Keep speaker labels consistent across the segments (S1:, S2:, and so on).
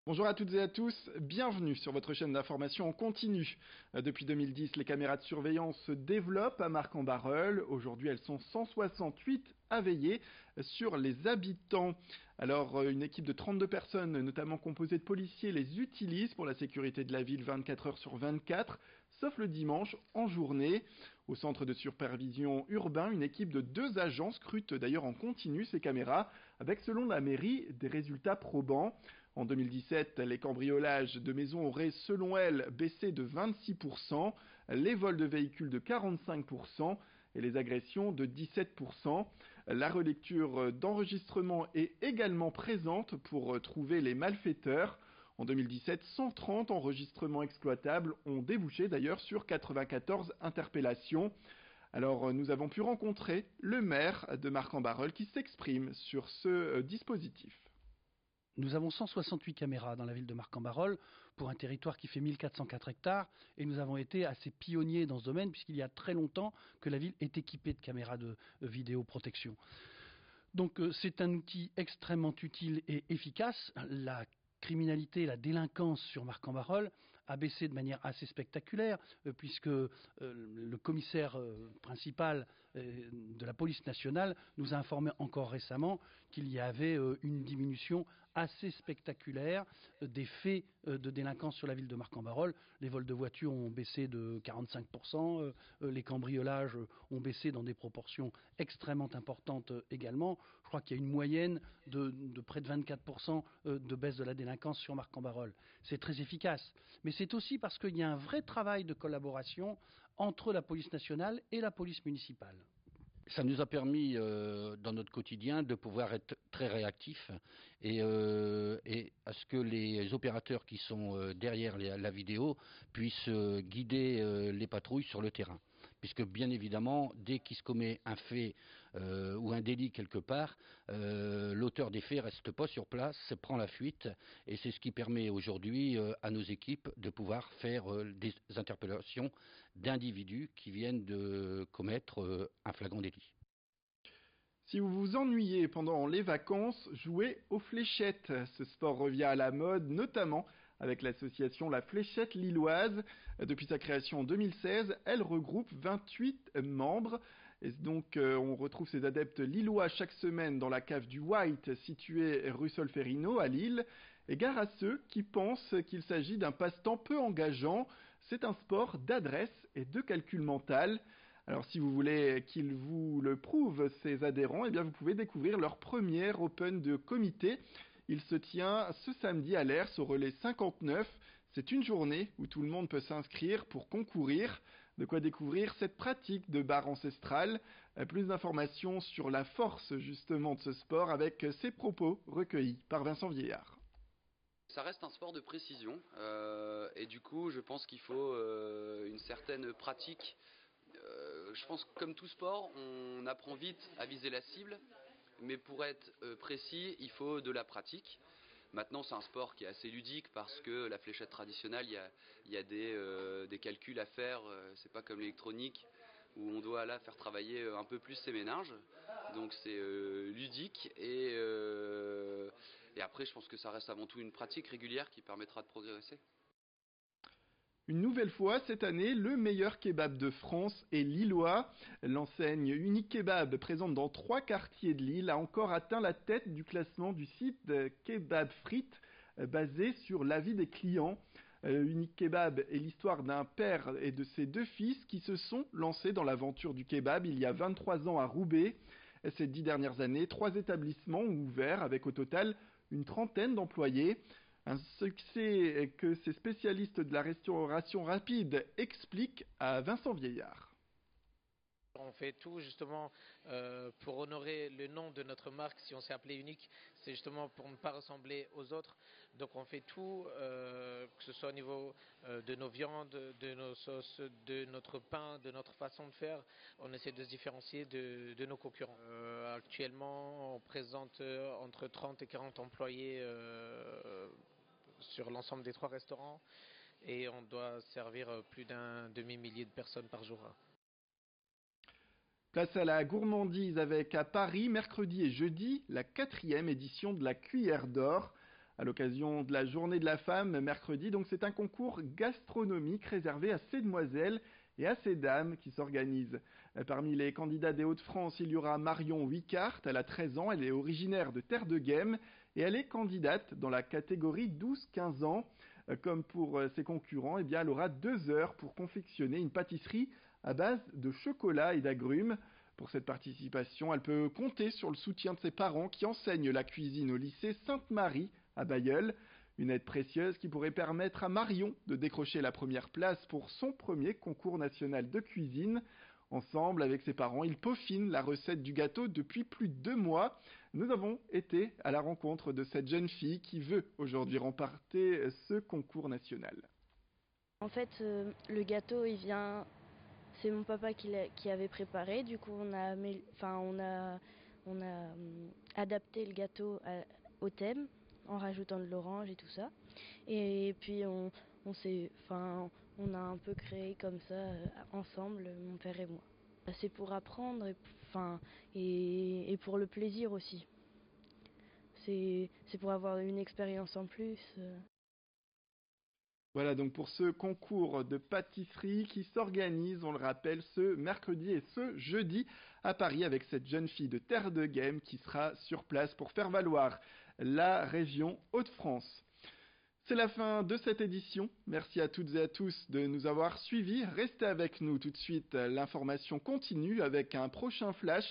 S1: Bonjour à toutes et à tous, bienvenue sur votre chaîne d'information en continu. Depuis 2010, les caméras de surveillance se développent à Marcq-en-Barœul. Aujourd'hui, elles sont 168 à veiller sur les habitants. Alors, une équipe de 32 personnes, notamment composée de policiers, les utilise pour la sécurité de la ville 24 heures sur 24, sauf le dimanche en journée. Au centre de supervision urbain, une équipe de 2 agents scrute d'ailleurs en continu ces caméras, avec, selon la mairie, des résultats probants. En 2017, les cambriolages de maisons auraient, selon elle, baissé de 26%, les vols de véhicules de 45% et les agressions de 17%. La relecture d'enregistrement est également présente pour trouver les malfaiteurs. En 2017, 130 enregistrements exploitables ont débouché d'ailleurs sur 94 interpellations. Alors, nous avons pu rencontrer le maire de Marcq-en-Barœul qui s'exprime sur ce dispositif.
S2: Nous avons 168 caméras dans la ville de Marcq-en-Barœul pour un territoire qui fait 1404 hectares et nous avons été assez pionniers dans ce domaine puisqu'il y a très longtemps que la ville est équipée de caméras de vidéoprotection. Donc c'est un outil extrêmement utile et efficace. La criminalité, la délinquance sur Marcq-en-Barœul a baissé de manière assez spectaculaire puisque le commissaire principal de la police nationale nous a informé encore récemment qu'il y avait une diminution assez spectaculaire des faits de délinquance sur la ville de Marcq-en-Barœul. Les vols de voitures ont baissé de 45%, les cambriolages ont baissé dans des proportions extrêmement importantes également. Je crois qu'il y a une moyenne de près de 24% de baisse de la délinquance sur Marcq-en-Barœul. C'est très efficace, mais c'est aussi parce qu'il y a un vrai travail de collaboration entre la police nationale et la police municipale.
S3: Ça nous a permis, dans notre quotidien, de pouvoir être très réactifs et à ce que les opérateurs qui sont derrière la vidéo puissent guider les patrouilles sur le terrain. Puisque bien évidemment, dès qu'il se commet un fait ou un délit quelque part, l'auteur des faits reste pas sur place, prend la fuite, et c'est ce qui permet aujourd'hui à nos équipes de pouvoir faire des interpellations d'individus qui viennent de commettre un flagrant délit.
S1: Si vous vous ennuyez pendant les vacances, jouez aux fléchettes. Ce sport revient à la mode, notamment avec l'association La Fléchette Lilloise. Depuis sa création en 2016, elle regroupe 28 membres. Et donc, on retrouve ces adeptes lillois chaque semaine dans la cave du White, située rue Solferino à Lille. Et gare à ceux qui pensent qu'il s'agit d'un passe-temps peu engageant. C'est un sport d'adresse et de calcul mental. Alors si vous voulez qu'ils vous le prouvent, ces adhérents, eh bien vous pouvez découvrir leur première Open de comité. Il se tient ce samedi à l'ERS au relais 59. C'est une journée où tout le monde peut s'inscrire pour concourir. De quoi découvrir cette pratique de bar ancestral. Plus d'informations sur la force justement de ce sport avec ces propos recueillis par Vincent Vieillard.
S4: Ça reste un sport de précision et du coup je pense qu'il faut une certaine pratique. Je pense que comme tout sport, on apprend vite à viser la cible, mais pour être précis, il faut de la pratique. Maintenant, c'est un sport qui est assez ludique parce que la fléchette traditionnelle, il y a des calculs à faire. C'est pas comme l'électronique où on doit là faire travailler un peu plus ses méninges. Donc c'est ludique et après, je pense que ça reste avant tout une pratique régulière qui permettra de progresser.
S1: Une nouvelle fois, cette année, le meilleur kebab de France est lillois. L'enseigne Unique Kebab, présente dans 3 quartiers de Lille, a encore atteint la tête du classement du site Kebab Frites, basé sur l'avis des clients. Unique Kebab est l'histoire d'un père et de ses 2 fils qui se sont lancés dans l'aventure du kebab il y a 23 ans à Roubaix. Ces 10 dernières années, 3 établissements ont ouvert avec au total une trentaine d'employés. Un succès que ces spécialistes de la restauration rapide expliquent à Vincent Vieillard.
S5: On fait tout justement pour honorer le nom de notre marque. Si on s'est appelé Unique, c'est justement pour ne pas ressembler aux autres. Donc on fait tout, que ce soit au niveau de nos viandes, de nos sauces, de notre pain, de notre façon de faire. On essaie de se différencier de nos concurrents. Actuellement, on présente entre 30 et 40 employés sur l'ensemble des 3 restaurants et on doit servir plus d'un demi-millier de personnes par jour.
S1: Place à la gourmandise avec à Paris, mercredi et jeudi, la 4e édition de la Cuillère d'Or. à l'occasion de la journée de la femme mercredi. Donc c'est un concours gastronomique réservé à ces demoiselles et à ces dames qui s'organisent. Parmi les candidats des Hauts-de-France, il y aura Marion Wicart, elle a 13 ans, elle est originaire de Terre de Guêmes et elle est candidate dans la catégorie 12-15 ans. Comme pour ses concurrents, eh bien, elle aura 2 heures pour confectionner une pâtisserie à base de chocolat et d'agrumes. Pour cette participation, elle peut compter sur le soutien de ses parents qui enseignent la cuisine au lycée Sainte-Marie à Bailleul. Une aide précieuse qui pourrait permettre à Marion de décrocher la première place pour son premier concours national de cuisine. Ensemble, avec ses parents, ils peaufinent la recette du gâteau depuis plus de 2 mois. Nous avons été à la rencontre de cette jeune fille qui veut aujourd'hui remporter ce concours national.
S6: En fait, le gâteau, c'est mon papa qui avait préparé. Du coup, on a adapté le gâteau au thème en rajoutant de l'orange et tout ça. Et puis on a un peu créé comme ça ensemble, mon père et moi. C'est pour apprendre et pour le plaisir aussi. C'est pour avoir une expérience en plus.
S1: Voilà donc pour ce concours de pâtisserie qui s'organise, on le rappelle, ce mercredi et ce jeudi à Paris avec cette jeune fille de Terre de Guêmes qui sera sur place pour faire valoir la région Hauts-de-France. C'est la fin de cette édition. Merci à toutes et à tous de nous avoir suivis. Restez avec nous tout de suite. L'information continue avec un prochain flash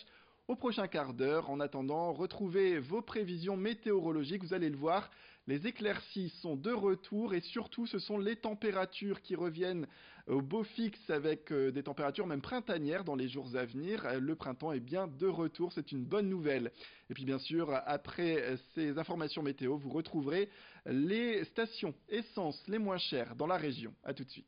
S1: au prochain quart d'heure. En attendant, retrouvez vos prévisions météorologiques. Vous allez le voir, les éclaircies sont de retour et surtout ce sont les températures qui reviennent au beau fixe avec des températures même printanières dans les jours à venir. Le printemps est bien de retour, c'est une bonne nouvelle. Et puis bien sûr, après ces informations météo, vous retrouverez les stations essence les moins chères dans la région. A tout de suite.